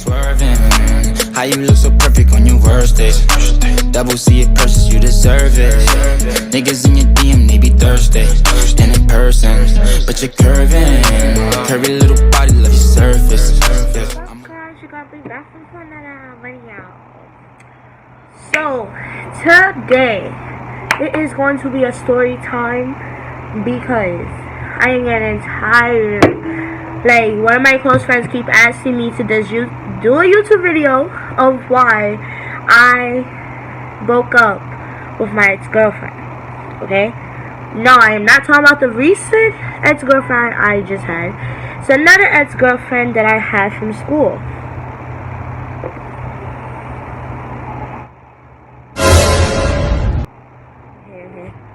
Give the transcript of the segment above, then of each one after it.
Swerving, how you look so perfect on your worst days. Double C it purchase, you deserve it. Niggas in your DM, they be thirsty. And in person, but you're curving. Curvy little body, love your surface. Guys, you got me back from another video. So, today, it is going to be a story time because I am getting tired. Like, one of my close friends keep asking me to do a YouTube video of why I broke up with my ex-girlfriend. Okay? No, I am not talking about the recent ex-girlfriend I just had. It's another ex-girlfriend that I had from school.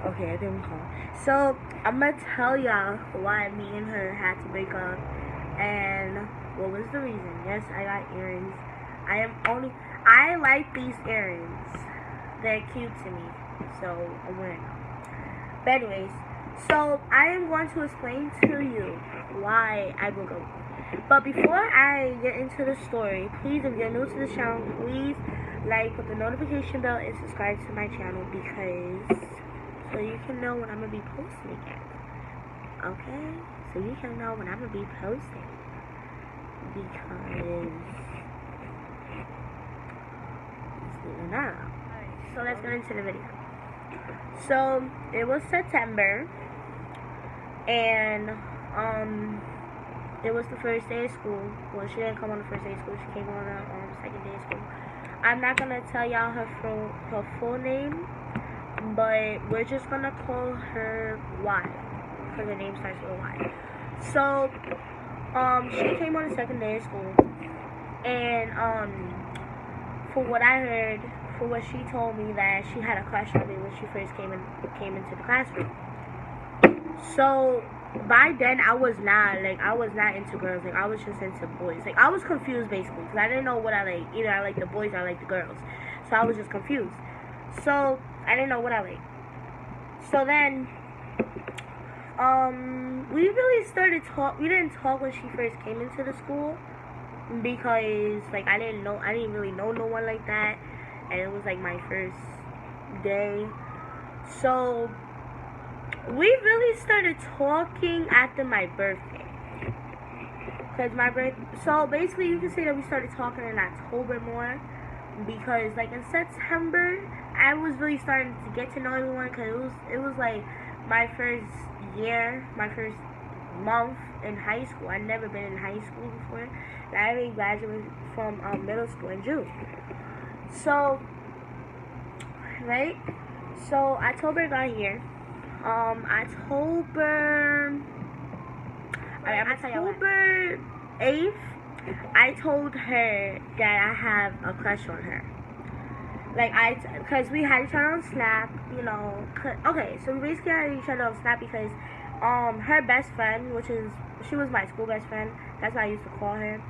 Okay, I think we call. So, I'm gonna tell y'all why me and her had to break up and what was the reason. Yes, I got earrings. I like these earrings. They're cute to me, so I'm wearing them. But anyways, so I am going to explain to you why I broke up. But before I get into the story, please, if you're new to the channel, please like, put the notification bell, and subscribe to my channel because so you can know when I'm gonna be posting again. Okay? So you can know when I'm gonna be posting. Because so let's get into the video. So it was September and it was the first day of school. Well, she didn't come on the first day of school, she came on the second day of school. I'm not gonna tell y'all her full name, but we're just gonna call her Y because her name starts with a Y. So she came on the second day of school, and for what I heard, for what she told me, that she had a crush on me when she first came into the classroom. So by then I was not into girls. Like, I was just into boys. Like, I was confused basically because I didn't know what I like. Either I like the boys or I like the girls. So I was just confused. So I didn't know what I liked. So then we really started we didn't talk when she first came into the school because like I didn't really know no one like that, and it was like my first day. So we really started talking after my birthday. So basically you can say that we started talking in October more, because like in September I was really starting to get to know everyone, because it was like my first month in high school. I'd never been in high school before. And I already graduated from middle school in June. So October got here. October 8th, I told her that I have a crush on her. Like, because we had each other on Snap, you know. Okay, so we basically had each other on Snap because her best friend, she was my school best friend, that's what I used to call her,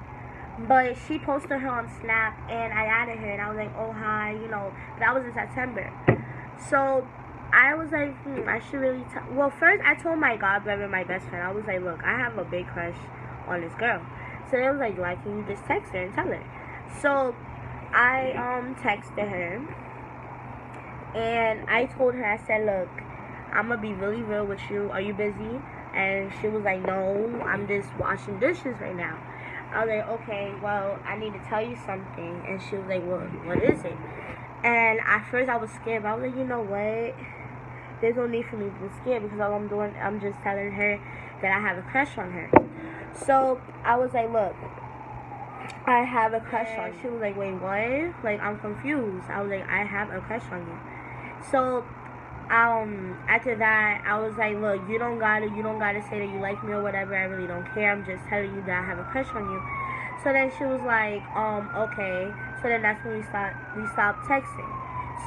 but she posted her on Snap and I added her and I was like, oh hi, you know. That was in September. So I was like, I should really well, first I told my godbrother, my best friend, I was like, look, I have a big crush on this girl. So they was like, why can't you just text her and tell her? So I texted her and I told her, I said, look, I'm gonna be really real with you, are you busy? And she was like, no, I'm just washing dishes right now. I was like, okay, well, I need to tell you something. And she was like, well, what is it? And at first I was scared, but I was like, you know what, there's no need for me to be scared, because all I'm doing, I'm just telling her that I have a crush on her. So I was like, look, I have a crush on you. She was like, wait, what? Like, I'm confused. I was like, I have a crush on you. So after that, I was like, look, you don't gotta say that you like me or whatever. I really don't care. I'm just telling you that I have a crush on you. So then she was like, okay. So then that's when we stopped texting.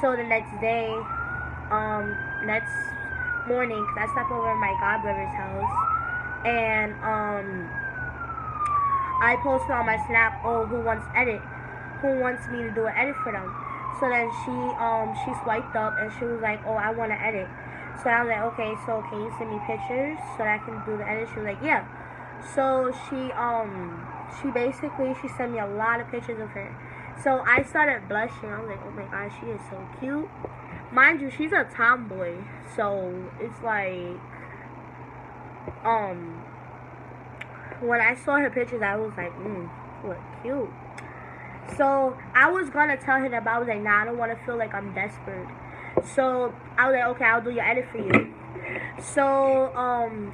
So the next day, next morning, because I slept over at my godbrother's house, and I posted on my Snap, oh, who wants me to do an edit for them. So then she swiped up and she was like, oh, I want to edit. So I was like, okay, so can you send me pictures so that I can do the edit? She was like, yeah. So she she sent me a lot of pictures of her. So I started blushing. I was like, oh my god, she is so cute. Mind you, she's a tomboy. So it's like, when I saw her pictures, I was like, look cute. So I was gonna tell her that, but I was like, nah, I don't want to feel like I'm desperate. So I was like, okay, I'll do your edit for you. So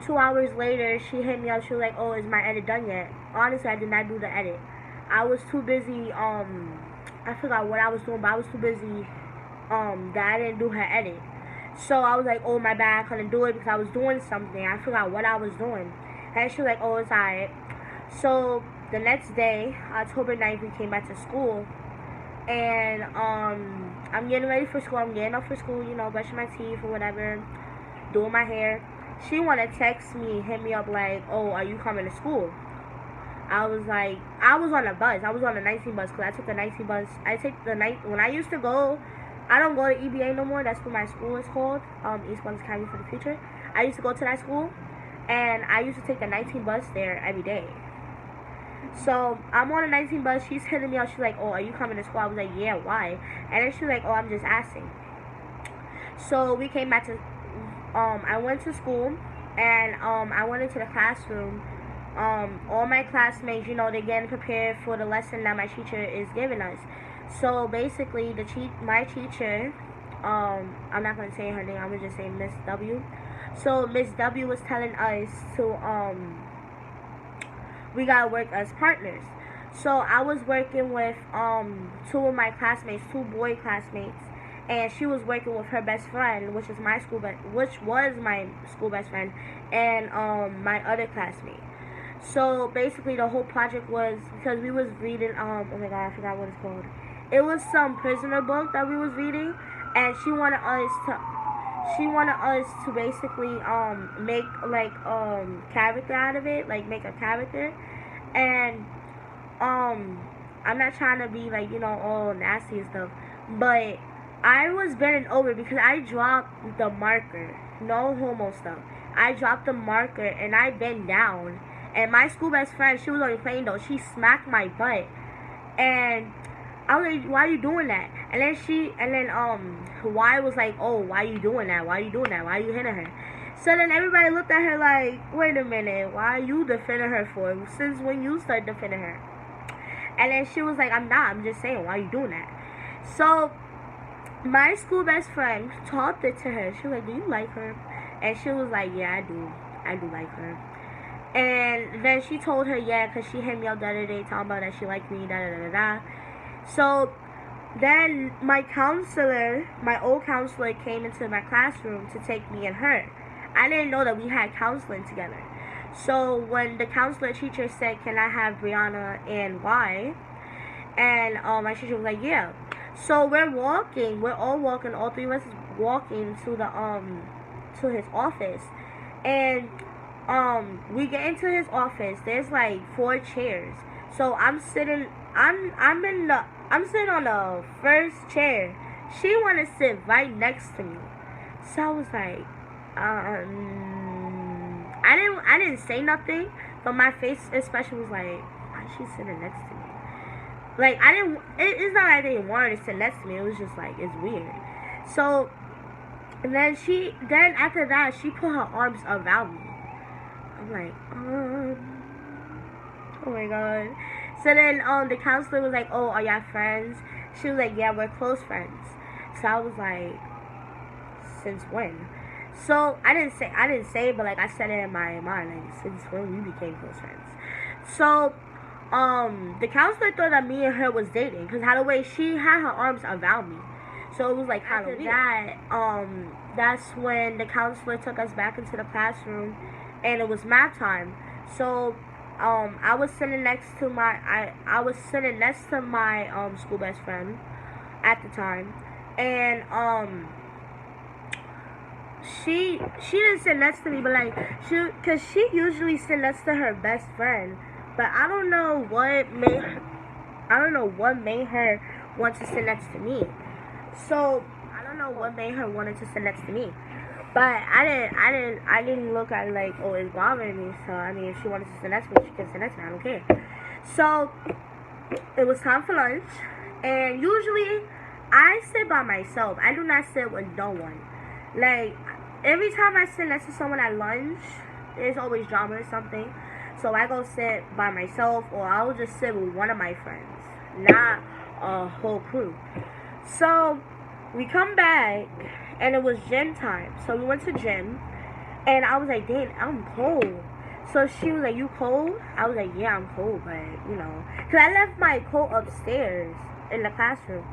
2 hours later, she hit me up. She was like, oh, is my edit done yet? Honestly, I did not do the edit. I was too busy. I forgot what I was doing, but I was too busy. That I didn't do her edit. So I was like, oh, my bad, I couldn't do it because I was doing something. I forgot what I was doing. And she was like, oh, it's alright. So the next day, October 9th, we came back to school. And I'm getting ready for school. I'm getting up for school, you know, brushing my teeth or whatever, doing my hair. She wanna text me, hit me up like, oh, are you coming to school? I was like, I was on a bus. I was on the 19 bus because I took the 19 bus. I take the night when I used to go. I don't go to EBA no more. That's what my school is called, East West Academy for the Future. I used to go to that school, and I used to take the 19 bus there every day. So I'm on the 19 bus. She's hitting me up. She's like, oh, are you coming to school? I was like, yeah, why? And then she's like, oh, I'm just asking. So we came back to, I went to school, and I went into the classroom. All my classmates, you know, they're getting prepared for the lesson that my teacher is giving us. So basically, my teacher, I'm not gonna say her name. I'm gonna just say Miss W. So Miss W was telling us to we gotta work as partners. So I was working with two of my classmates, two boy classmates, and she was working with her best friend, which was my school best friend, and my other classmate. So basically, the whole project was because we was reading oh my god, I forgot what it's called. It was some prisoner book that we was reading, and she wanted us to basically make like character out of it, like make a character. And I'm not trying to be like, you know, all nasty and stuff, but I was bending over because I dropped the marker. No homo stuff. I dropped the marker and I bent down, and my school best friend, she was only playing though, she smacked my butt. And I was like, why are you doing that? And then Y was like, oh, why are you doing that? Why are you doing that? Why are you hitting her? So then everybody looked at her like, wait a minute, why are you defending her for? Since when you started defending her? And then she was like, I'm not, I'm just saying, why are you doing that? So my school best friend talked it to her. She was like, do you like her? And she was like, yeah, I do like her. And then she told her, yeah, because she hit me up the other day talking about that she liked me, da-da-da-da-da. So then my old counselor came into my classroom to take me and her. I didn't know that we had counseling together. So when the counselor teacher said, can I have Brianna and Y? And my teacher was like, yeah. So we're all walking, all three of us walking to the to his office. And we get into his office. There's like 4 chairs. So I'm sitting on the first chair. She wanted to sit right next to me. So I was like, I didn't say nothing, but my face expression was like, why is she sitting next to me? Like, it's not like I didn't want her to sit next to me. It was just like, it's weird. So, and then after that, she put her arms around me. I'm like, oh my god. So then the counselor was like, oh, are y'all friends? She was like, yeah, we're close friends. So I was like, since when? So I didn't say it, but like I said it in my mind, like, since when we became close friends. So the counselor thought that me and her was dating, because how the way she had her arms around me. So it was like kind of weird. That's when the counselor took us back into the classroom, and it was math time. So I was sitting next to my school best friend at the time, and she didn't sit next to me, but like cause she usually sit next to her best friend, but I don't know what made her want to sit next to me. So I don't know what made her wanted to sit next to me. But I didn't look at it like, oh, it's bothering me. So I mean, if she wanted to sit next to me, she can sit next to me. I don't care. So it was time for lunch, and usually I sit by myself. I do not sit with no one. Like, every time I sit next to someone at lunch, there's always drama or something. So I go sit by myself, or I'll just sit with one of my friends, not a whole crew. So we come back, and it was gym time. So we went to gym, and I was like, dang, I'm cold. So she was like, you cold? I was like, yeah, I'm cold, but, you know. Because I left my coat upstairs in the classroom.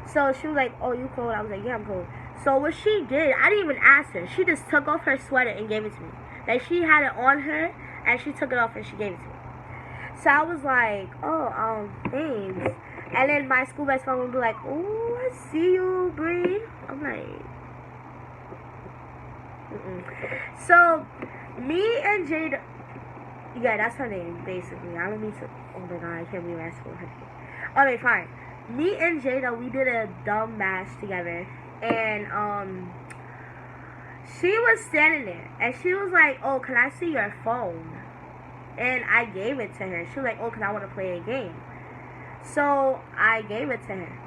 So she was like, oh, you cold? I was like, yeah, I'm cold. So what she did, I didn't even ask her. She just took off her sweater and gave it to me. Like, she had it on her, and she took it off and she gave it to me. So I was like, oh, thanks. And then my school best friend would be like, oh, I see you, Bree. I'm like, So, me and Jada, yeah, that's her name, basically. I don't need to, oh my god, I can't believe I spoke her name. Okay, fine. Me and Jada, we did a dumb match together. And, she was standing there. And she was like, oh, can I see your phone? And I gave it to her. She was like, oh, because I want to play a game. So, I gave it to her.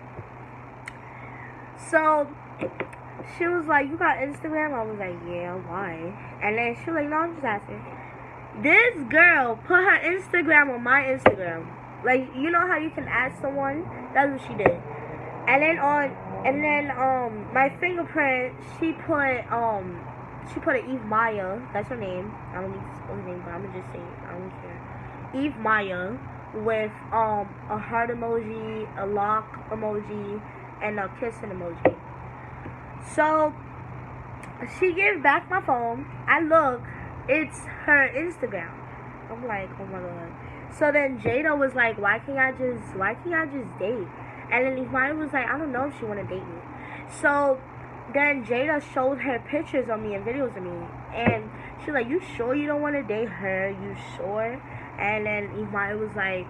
So, she was like, you got Instagram? I was like, yeah, why? And then she was like, no, I'm just asking. This girl put her Instagram on my Instagram. Like, you know how you can add someone? That's what she did. And then my fingerprint, she put an Eve Maya. That's her name. I don't need to spell her name, but I'm gonna just say it. I don't care. Eve Maya with a heart emoji, a lock emoji, and a kissing emoji. So she gave back my phone. I look, it's her Instagram. I'm like, oh my god. So then Jada was like, why can't I just date? And then Ivana was like, I don't know if she wanna date me. So then Jada showed her pictures of me and videos of me, and she's like, you sure you don't wanna date her? You sure? And then Ivana was like,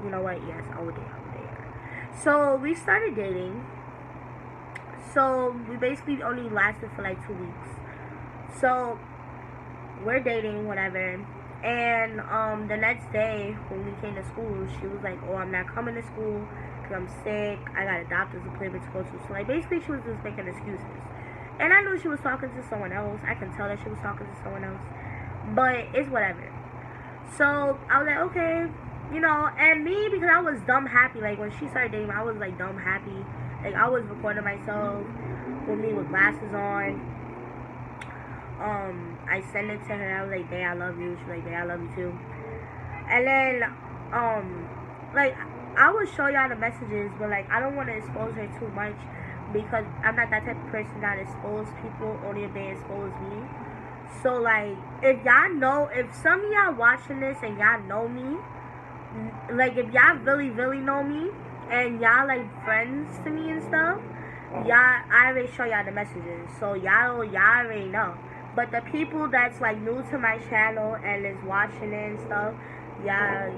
you know what, yes, I would date her. So we started dating. So we basically only lasted for like 2 weeks. So we're dating, whatever. And the next day when we came to school, she was like, oh, I'm not coming to school because I'm sick. I got a doctor's appointment to go to. So like basically she was just making excuses. And I knew she was talking to someone else. I can tell that she was talking to someone else. But it's whatever. So I was like, okay, you know, and me, because I was dumb happy. Like when she started dating, I was like dumb happy. Like I was recording myself with me with glasses on. I sent it to her. I was like, babe, I love you. She was like, babe, I love you too. And then, like, I would show y'all the messages, but like, I don't want to expose her too much because I'm not that type of person that expose people only if they expose me. So like, if y'all know, if some of y'all watching this and y'all know me, like if y'all really, really know me and y'all like friends to me and stuff, y'all, I already show y'all the messages. So y'all already know. But the people that's like new to my channel and is watching it and stuff, y'all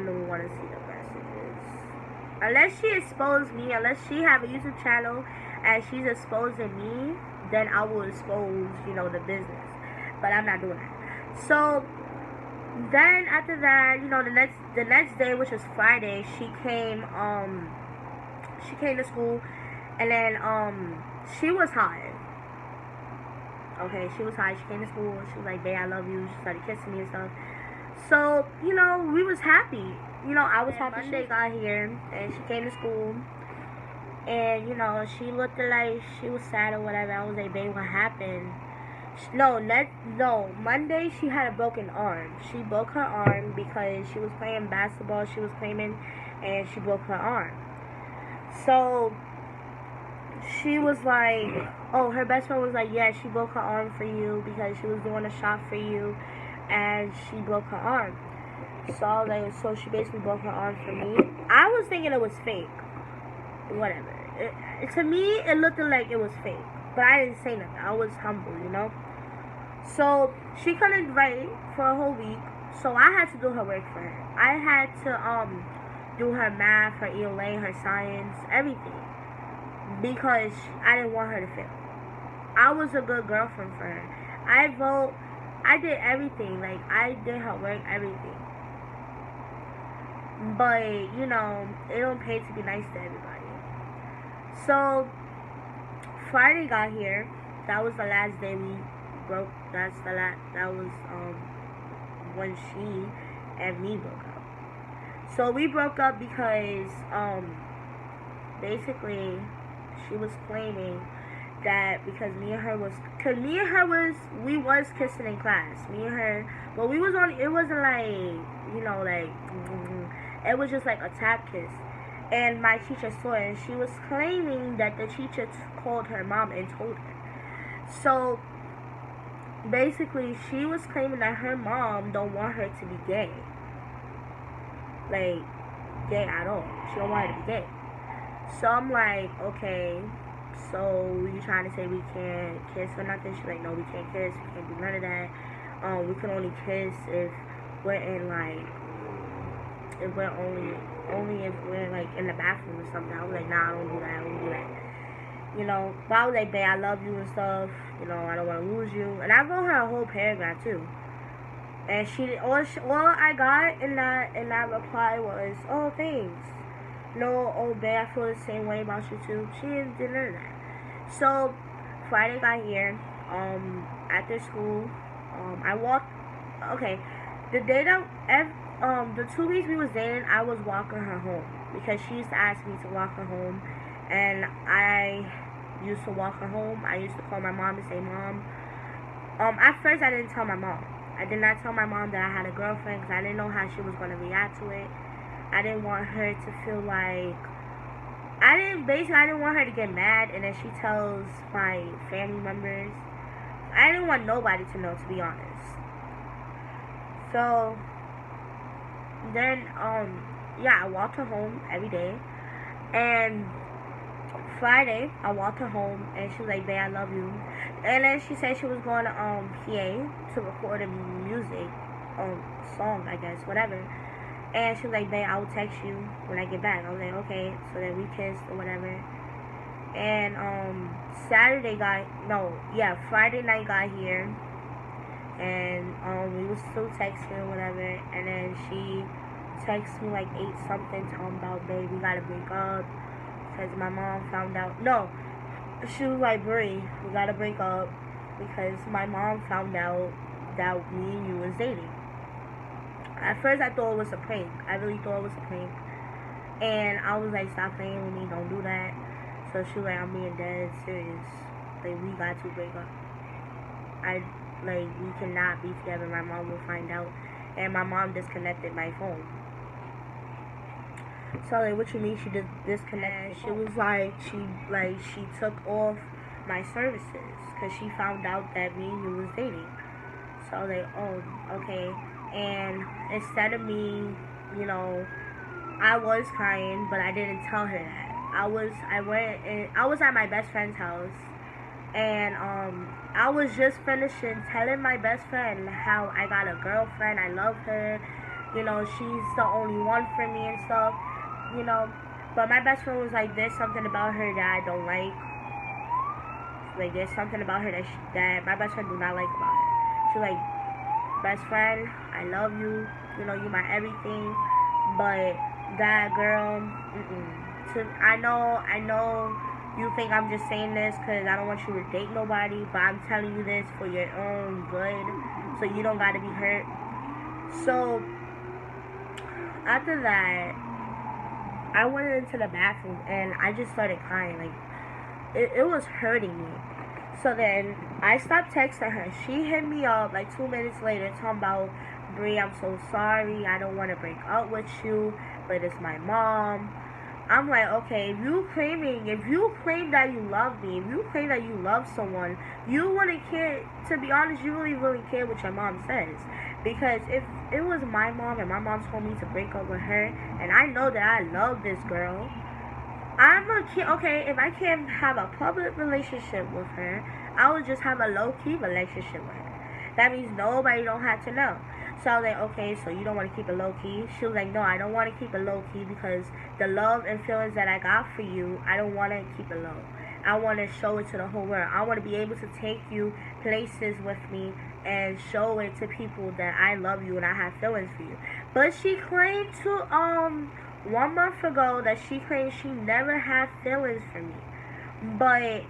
don't want to see the messages. Unless she exposed me, unless she have a YouTube channel and she's exposing me, then I will expose, you know, the business. But I'm not doing that. So then after that, you know, the next day, which was Friday, she came to school, and then she was hot. Okay, she was hot. She came to school. She was like, babe, I love you. She started kissing me and stuff. So, you know, we was happy. You know, I was happy she got here. And she came to school. And, you know, she looked like she was sad or whatever. I was like, babe, what happened? No, Monday she had a broken arm. She broke her arm because she was playing basketball. She was claiming, and she broke her arm. So she was like, oh, her best friend was like, yeah, she broke her arm for you because she was doing a shot for you and she broke her arm. So I was like, so she basically broke her arm for me. I was thinking it was fake. Whatever. To me, it looked like it was fake. But I didn't say nothing. I was humble, you know? So she couldn't write for a whole week. So I had to do her work for her. I had to do her math, her ELA, her science, everything. Because I didn't want her to fail. I was a good girlfriend for her. I did everything. Like, I did her work, everything. but you know, it don't pay to be nice to everybody. So Friday got here. That was the last day we broke. That was when she and me broke up. So we broke up because basically she was claiming that because we was kissing in class. Me and her, but we was on. It wasn't like, you know, like it was just like a tap kiss. And my teacher saw it, and she was claiming that the teacher called her mom and told her. So basically, she was claiming that her mom don't want her to be gay, like gay at all. She don't want her to be gay. So I'm like, okay, so you trying to say we can't kiss or nothing? She's like, no, we can't kiss. We can't do none of that. We can only kiss if we're in like, if we're only if we're like in the bathroom or something. I was like, nah, I don't do that. I don't do that. You know, but I was like, babe, I love you and stuff. You know, I don't want to lose you. And I wrote her a whole paragraph too. And all I got in that reply was, oh, thanks. No, oh, babe, I feel the same way about you too. She didn't do none of that. So Friday got here. After school, I walked. Okay, the day that the 2 weeks we was dating, I was walking her home because she used to ask me to walk her home, and I used to walk her home. I used to call my mom and say, Mom. At first I didn't tell my mom. I did not tell my mom that I had a girlfriend because I didn't know how she was gonna react to it. I didn't want her to feel like I didn't want her to get mad and then she tells my family members. I didn't want nobody to know, to be honest. So then yeah, I walked her home every day. And Friday I walked her home and she was like, babe, I love you. And then she said she was going to PA to record a music song, I guess, whatever. And she was like, babe, I will text you when I get back. I was like, okay. So then we kissed or whatever. And Friday night got here. And we was still texting or whatever. And then she texted me like 8 something talking about, babe, we gotta break up. Because my mom found out. No. She was like, Brie, we gotta break up. Because my mom found out that me and you was dating. At first I thought it was a prank. I really thought it was a prank. And I was like, stop playing with me, don't do that. So she was like, I'm being dead serious. Like, we got to break up. We cannot be together. My mom will find out. And my mom disconnected my phone. So like, what you mean she disconnected? She was like, she took off my services because she found out that me and you was dating. So I was like, oh, okay. And instead of me, you know, I was crying, but I didn't tell her that. I was at my best friend's house, and I was just finishing telling my best friend how I got a girlfriend, I love her, you know, she's the only one for me and stuff, you know. But my best friend was like, there's something about her that I don't like. Like, there's something about her that my best friend do not like about her. She's like, best friend, I love you, you know, you my everything, but that girl, I know you think I'm just saying this because I don't want you to date nobody, but I'm telling you this for your own good, so you don't gotta be hurt. So after that, I went into the bathroom and I just started crying. Like, it was hurting me. So then I stopped texting her. She hit me up like 2 minutes later talking about, Brie, I'm so sorry, I don't want to break up with you, but it's my mom. I'm like, okay, if you claim that you love me, if you claim that you love someone, you wouldn't care. To be honest, you really care what your mom says. Because if it was my mom and my mom told me to break up with her, and I know that I love this girl, okay, if I can't have a public relationship with her, I would just have a low-key relationship with her. That means nobody don't have to know. So I was like, okay, so you don't want to keep it low-key? She was like, no, I don't want to keep it low-key because the love and feelings that I got for you, I don't want to keep it low. I want to show it to the whole world. I want to be able to take you places with me and show it to people that I love you and I have feelings for you. But she claimed to 1 month ago that she claimed she never had feelings for me. But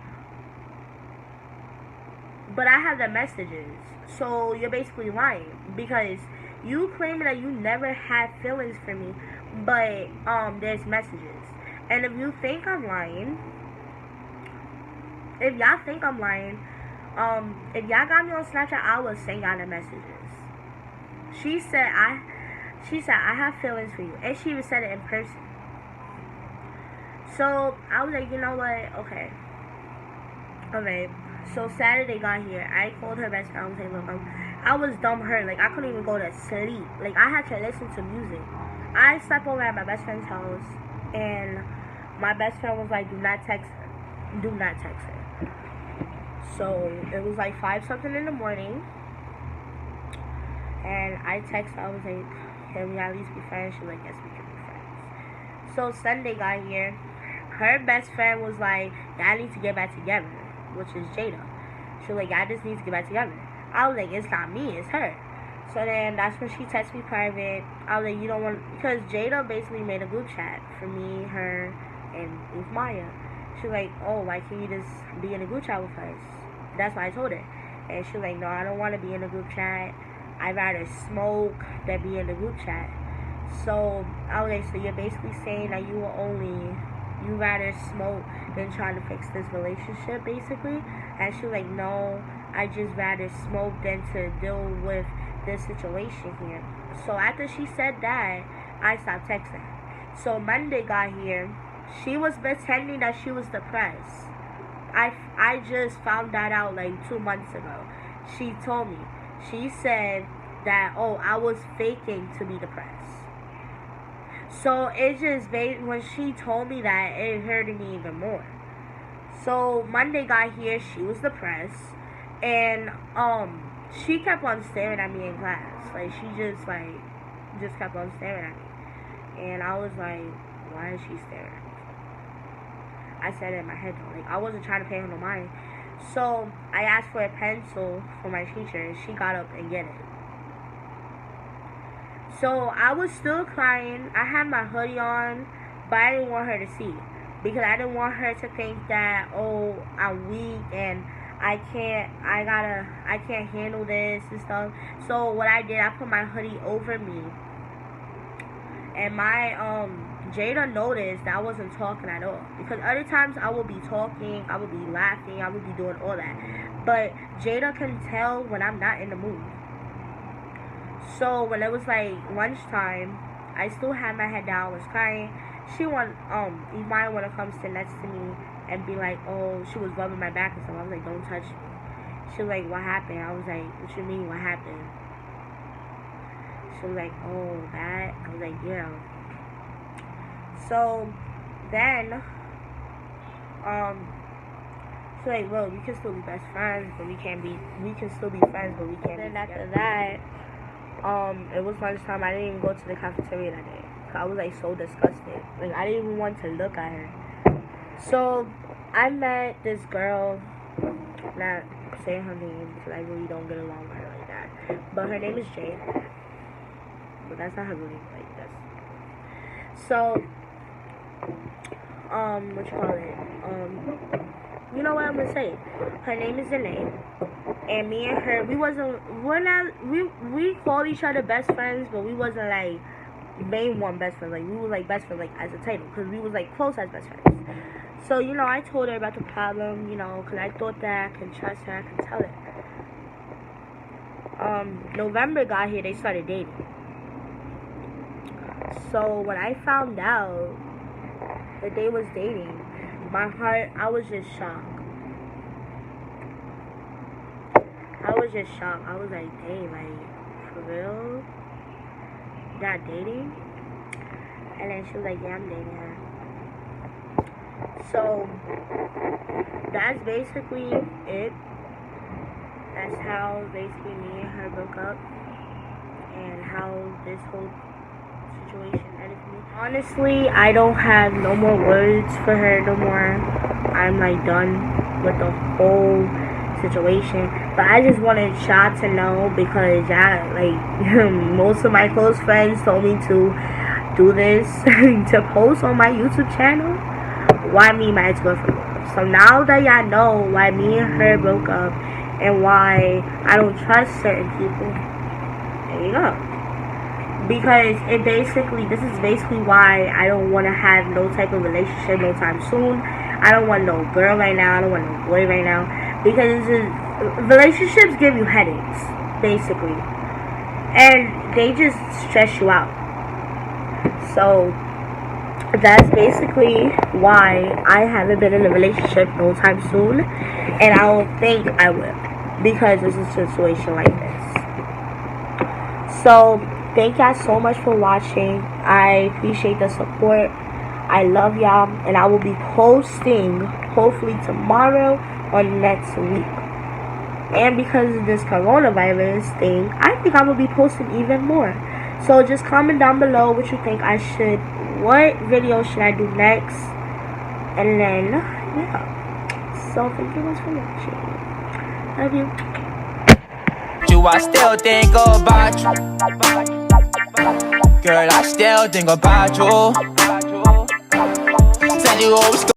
I have the messages. So you're basically lying because you claim that you never had feelings for me, but there's messages. And if you think I'm lying, if y'all think I'm lying, if y'all got me on Snapchat, I will send y'all the messages. She said I have feelings for you, and she even said it in person. So I was like, you know what? Okay. So Saturday got here. I called her best friend. I was like, look, I was dumb hurt. Like I couldn't even go to sleep. Like I had to listen to music. I slept over at my best friend's house, and my best friend was like, do not text her. Do not text her. So it was like 5 something in the morning, and I texted her. I was like, can we at least be friends? She was like, yes, we can be friends. So Sunday got here. Her best friend was like, I need to get back together, which is Jada. She was like, I just need to get back together. I was like, it's not me, it's her. So then that's when she texted me private. I was like, you don't want, because Jada basically made a group chat for me, her, and with Maya. She was like, oh, why can't you just be in a group chat with us? That's what I told her. And she was like, no, I don't want to be in a group chat. I'd rather smoke than be in the group chat. So I was like, so you're basically saying that you rather smoke than trying to fix this relationship, basically? And she was like, no, I just rather smoke than to deal with this situation here. So after she said that, I stopped texting. So Monday got here. She was pretending that she was depressed. I just found that out like 2 months ago. She told me. She said that, oh, I was faking to be depressed. So it just when she told me that, it hurted me even more. So Monday got here, she was depressed, and she kept on staring at me in class. Like she just kept on staring at me, and I was like, why is she staring at me? I said it in my head though. Like I wasn't trying to pay her no mind. So I asked for a pencil for my teacher, and she got up and get it. So I was still crying. I had my hoodie on, but I didn't want her to see, because I didn't want her to think that, oh, I'm weak and I can't handle this and stuff. So what I did, I put my hoodie over me, and my Jada noticed that I wasn't talking at all, because other times I would be talking, I would be laughing, I would be doing all that, but Jada can tell when I'm not in the mood. So when it was like lunchtime, I still had my head down, I was crying. She Imani wanna come sit next to me and be like, oh, she was rubbing my back and stuff. I was like, don't touch me. She was like, what happened? I was like, what you mean, what happened? She was like, oh, that? I was like, yeah. So then, she's like, well, we can still be best friends, but we can still be friends, but we can't. Then after that, it was lunchtime. I didn't even go to the cafeteria that day. I was like so disgusted. Like I didn't even want to look at her. So I met this girl, not saying her name because I really don't get along with her like that. But her name is Jade. But that's not her real name. Like that's. So what you call it? You know what I'm gonna say? Her name is Zane, and me and her, we called each other best friends, but we wasn't like main one best friends. Like we were like best friends, like as a title, because we was like close as best friends. So you know, I told her about the problem, you know, because I thought that I could trust her, I could tell her. November got here, they started dating. So when I found out that they was dating, my heart, I was just shocked. I was like, dang, like, for real? Not dating? And then she was like, yeah, I'm dating her. So that's basically it. That's how basically me and her broke up, and how this whole situation ended for me. Honestly, I don't have no more words for her no more. I'm like done with the whole situation. But I just wanted y'all to know, because y'all, like, most of my close friends told me to do this to post on my YouTube channel why me and my ex-girlfriend broke up. So now that y'all know why me and her broke up and why I don't trust certain people, there you go. Because this is basically why I don't want to have no type of relationship no time soon. I don't want no girl right now. I don't want no boy right now. Because relationships give you headaches, basically. And they just stress you out. So, that's basically why I haven't been in a relationship no time soon. And I don't think I will. Because it's a situation like this. So, thank y'all so much for watching. I appreciate the support. I love y'all. And I will be posting hopefully tomorrow or next week. And because of this coronavirus thing, I think I'm going to be posting even more. So just comment down below what you think what video should I do next. And then, yeah. So thank you much for watching. Love you. I still think about you. Girl, I still think about you. Said you always